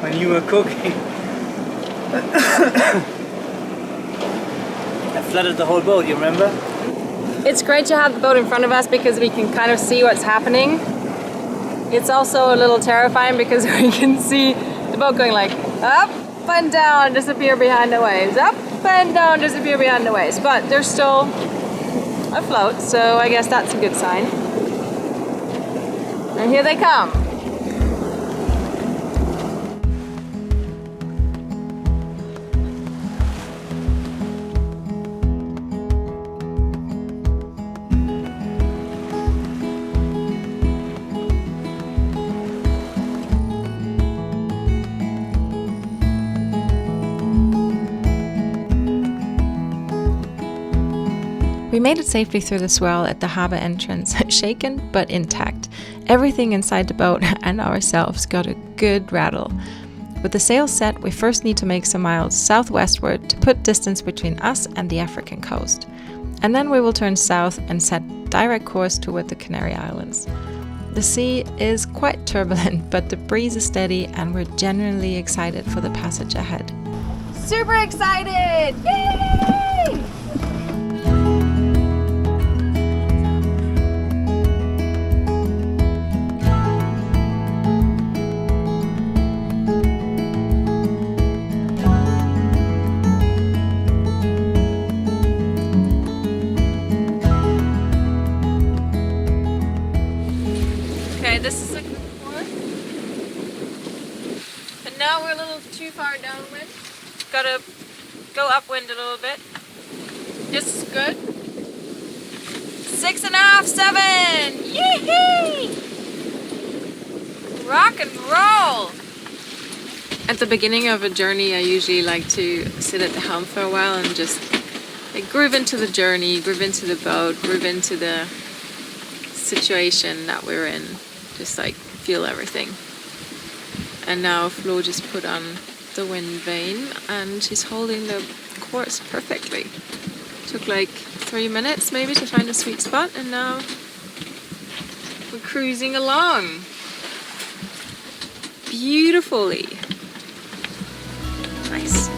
when you were cooking. I flooded the whole boat, you remember? It's great to have the boat in front of us because we can kind of see what's happening. It's also a little terrifying because we can see the boat going like up and down, disappear behind the waves, up and down, disappear behind the waves. But they're still afloat, so I guess that's a good sign. And here they come. We made it safely through the swell at the harbour entrance, shaken but intact. Everything inside the boat and ourselves got a good rattle. With the sails set, we first need to make some miles southwestward to put distance between us and the African coast. And then we will turn south and set direct course toward the Canary Islands. The sea is quite turbulent, but the breeze is steady and we're genuinely excited for the passage ahead. Super excited! Yay! This is a good one. But now we're a little too far downwind. Gotta go upwind a little bit. This is good. 6.5, 7! Yee-hee! Rock and roll! At the beginning of a journey, I usually like to sit at the helm for a while and just like groove into the journey, groove into the boat, groove into the situation that we're in. Just like feel everything. And now Flo just put on the wind vane and she's holding the course perfectly. Took like 3 minutes maybe to find a sweet spot and now we're cruising along beautifully. Nice.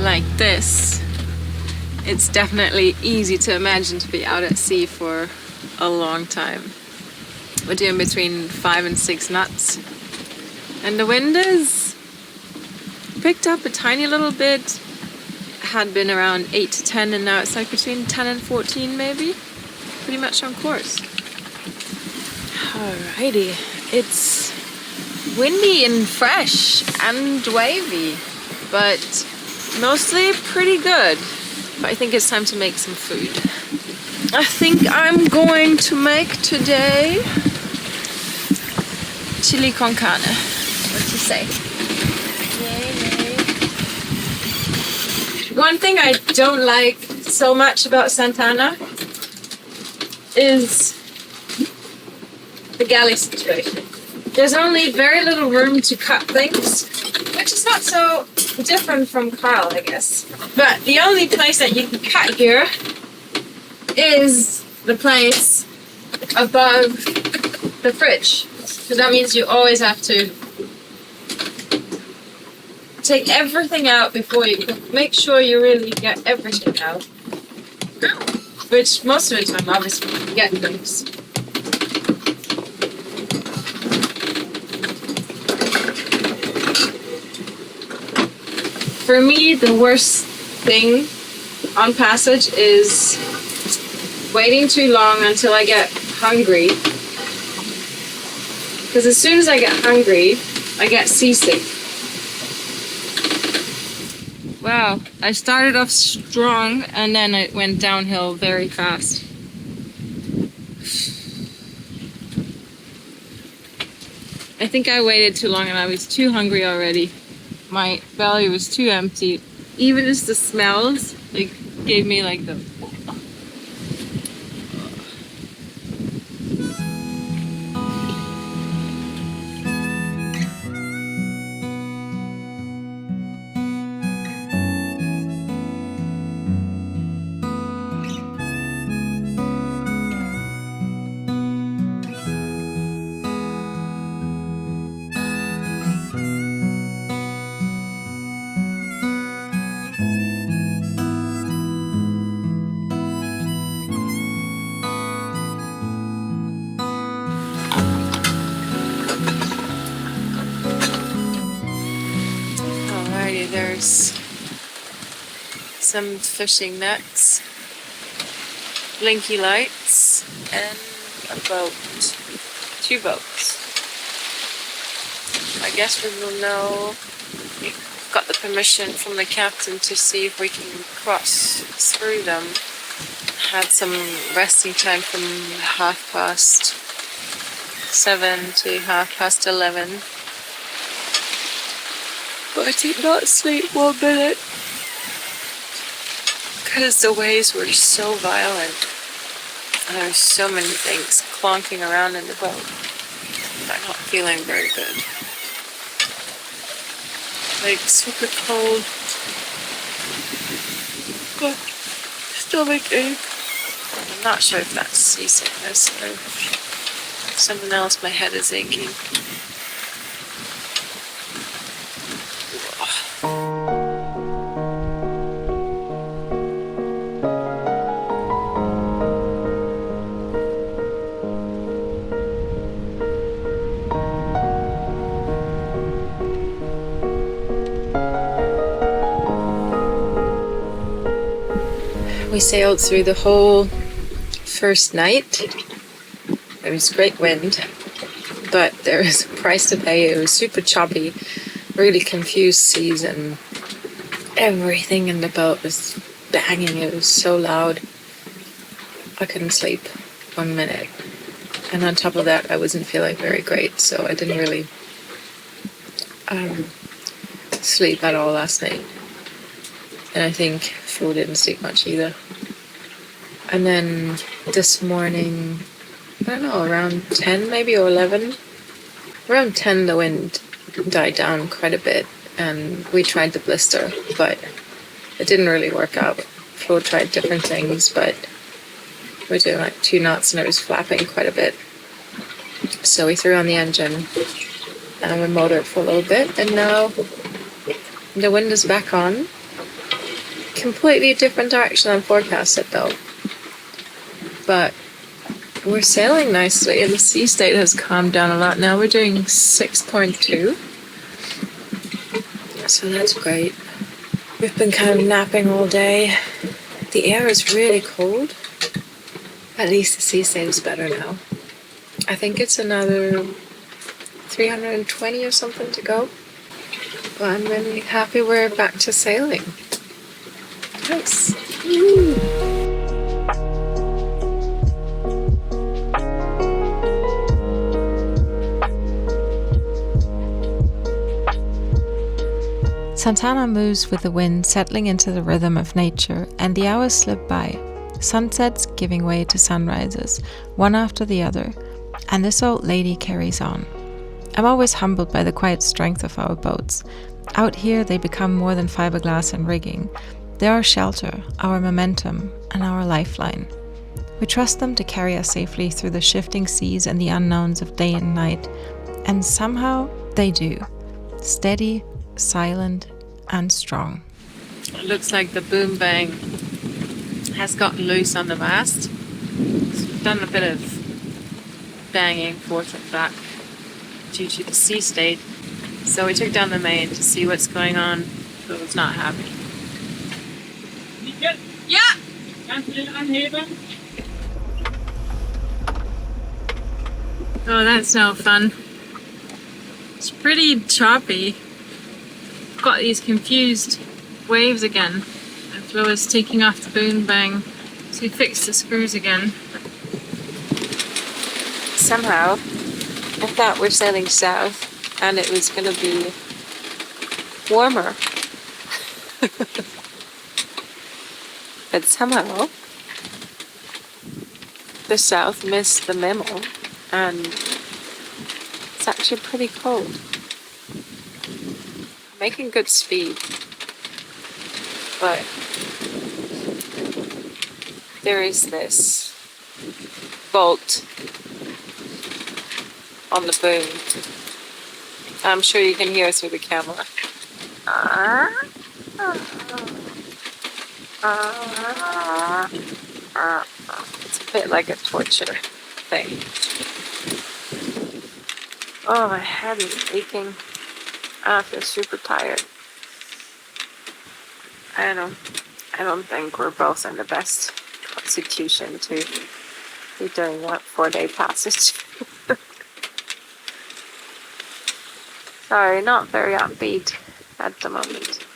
Like this, it's definitely easy to imagine to be out at sea for a long time. We're doing between 5 and 6 knots, and the wind is picked up a tiny little bit. Had been around 8 to 10, and now it's like between 10 and 14 maybe. Pretty much on course. Alrighty, it's windy and fresh and wavy, but mostly pretty good. But I think it's time to make some food. I think I'm going to make today chili con carne. What do you say? Yay, yay. One thing I don't like so much about Santana is the galley situation. There's only very little room to cut things, which is not so different from Carl, I guess. But the only place that you can cut here is the place above the fridge. So that means you always have to take everything out before you cook. Make sure you really get everything out. Which most of the time, obviously, you get things. For me, the worst thing on passage is waiting too long until I get hungry. Because as soon as I get hungry, I get seasick. Wow, I started off strong and then it went downhill very fast. I think I waited too long and I was too hungry already. My belly was too empty. Even just the smells like gave me like the some fishing nets, blinky lights, and a boat. 2 boats. I guess we will know. We've got the permission from the captain to see if we can cross through them. Had some resting time from 7:30 to 11:30. But I did not sleep 1 minute because the waves were so violent. And there were so many things clonking around in the boat. I'm not feeling very good. Like super cold. But stomach ache. I'm not sure if that's seasickness or something else. My head is aching. We sailed through the whole first night. It was great wind, but there was a price to pay. It was super choppy, really confused seas, and everything in the boat was banging. It was so loud. I couldn't sleep 1 minute. And on top of that, I wasn't feeling very great, so I didn't really sleep at all last night. And I think Flo didn't sleep much either. And then this morning, I don't know, around 10 maybe or 11. Around 10 the wind died down quite a bit and we tried the blister, but it didn't really work out. Flo tried different things, but we were doing like 2 knots and it was flapping quite a bit. So we threw on the engine and we motored for a little bit, and now the wind is back on. Completely different direction than forecasted though. But we're sailing nicely and the sea state has calmed down a lot. Now we're doing 6.2. So that's great. We've been kind of napping all day. The air is really cold. At least the sea state is better now. I think it's another 320 or something to go. But I'm really happy we're back to sailing. Nice. Woo. Santana moves with the wind, settling into the rhythm of nature, and the hours slip by. Sunsets giving way to sunrises, one after the other, and this old lady carries on. I'm always humbled by the quiet strength of our boats. Out here they become more than fiberglass and rigging. They are our shelter, our momentum, and our lifeline. We trust them to carry us safely through the shifting seas and the unknowns of day and night, and somehow they do. Steady, silent, and strong. It looks like the boom bang has gotten loose on the mast. So we've done a bit of banging forth and back due to the sea state. So we took down the main to see what's going on, but it was not happy. Yeah! Oh, that's no fun. It's pretty choppy. Got these confused waves again. And Flo is taking off the boom bang to fix the screws again. Somehow, I thought we're sailing south and it was going to be warmer. But somehow, the south missed the memo and it's actually pretty cold. Making good speed, but there is this bolt on the boom. I'm sure you can hear it through the camera. It's a bit like a torture thing. Oh, my head is aching. I feel super tired. I don't know. I I don't think we're both in the best constitution to be doing that 4-day passage. Sorry, not very upbeat at the moment.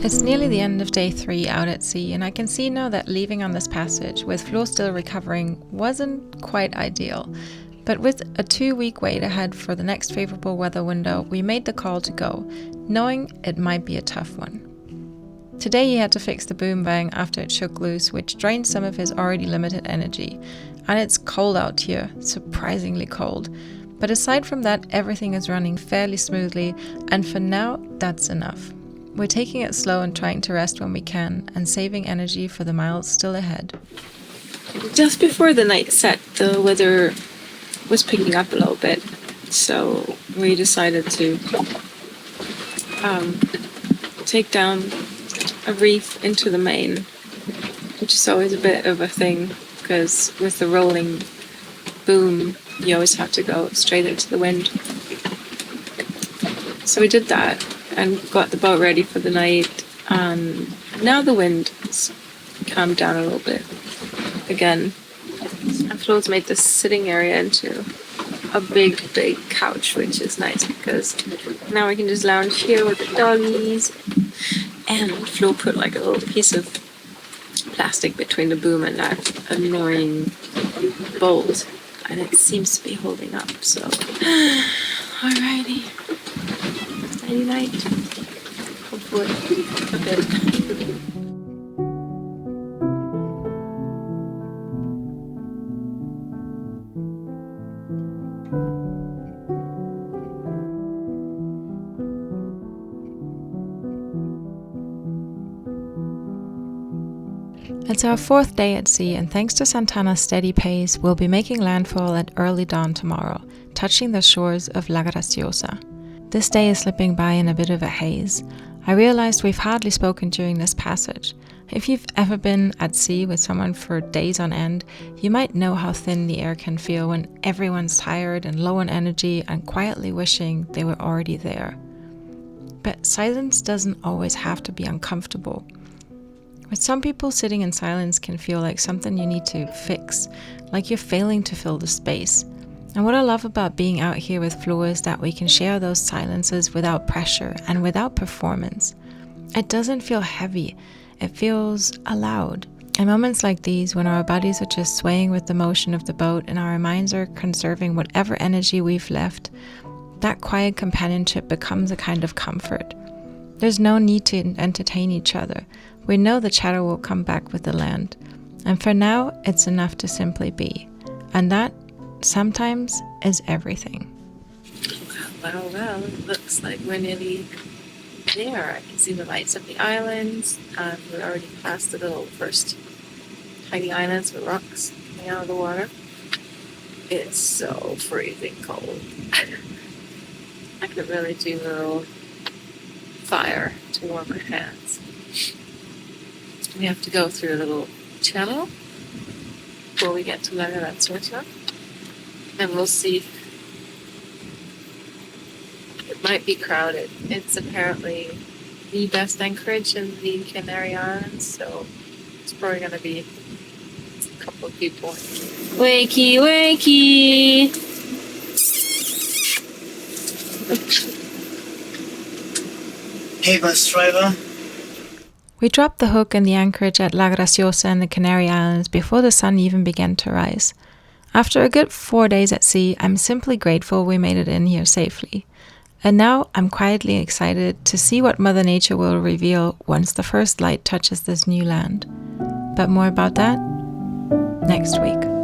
It's nearly the end of day 3 out at sea, and I can see now that leaving on this passage, with Flo still recovering, wasn't quite ideal. But with a 2-week wait ahead for the next favourable weather window, we made the call to go, knowing it might be a tough one. Today he had to fix the boom bang after it shook loose, which drained some of his already limited energy. And it's cold out here, surprisingly cold. But aside from that, everything is running fairly smoothly, and for now, that's enough. We're taking it slow and trying to rest when we can, and saving energy for the miles still ahead. Just before the night set, the weather was picking up a little bit, so we decided to take down a reef into the main, which is always a bit of a thing, because with the rolling boom, you always have to go straight into the wind. So we did that and got the boat ready for the night, and now the wind has calmed down a little bit again. And Flo's made this sitting area into a big couch, which is nice because now we can just lounge here with the doggies. And Flo put like a little piece of plastic between the boom and that annoying bolt, and it seems to be holding up, so alrighty. Nighty night. Hopefully a bit. It's our 4th day at sea, and thanks to Santana's steady pace, we'll be making landfall at early dawn tomorrow, touching the shores of La Graciosa. This day is slipping by in a bit of a haze. I realized we've hardly spoken during this passage. If you've ever been at sea with someone for days on end, you might know how thin the air can feel when everyone's tired and low on energy and quietly wishing they were already there. But silence doesn't always have to be uncomfortable. With some people, sitting in silence can feel like something you need to fix, like you're failing to fill the space. And what I love about being out here with Flo is that we can share those silences without pressure and without performance. It doesn't feel heavy, it feels allowed. In moments like these, when our bodies are just swaying with the motion of the boat and our minds are conserving whatever energy we've left, that quiet companionship becomes a kind of comfort. There's no need to entertain each other. We know the chatter will come back with the land. And for now, it's enough to simply be. And that, sometimes, is everything. Well, it looks like we're nearly there. I can see the lights of the islands. We're already past the little first tiny islands with rocks coming out of the water. It's so freezing cold. I could really do a little fire to warm my hands. We have to go through a little channel before we get to La Graciosa, and we'll see. It might be crowded. It's apparently the best anchorage in the Canary Islands, so it's probably going to be a couple of people. Wakey, wakey! Hey, bus driver. We dropped the hook in the anchorage at La Graciosa in the Canary Islands before the sun even began to rise. After a good 4 days at sea, I'm simply grateful we made it in here safely. And now I'm quietly excited to see what Mother Nature will reveal once the first light touches this new land. But more about that next week.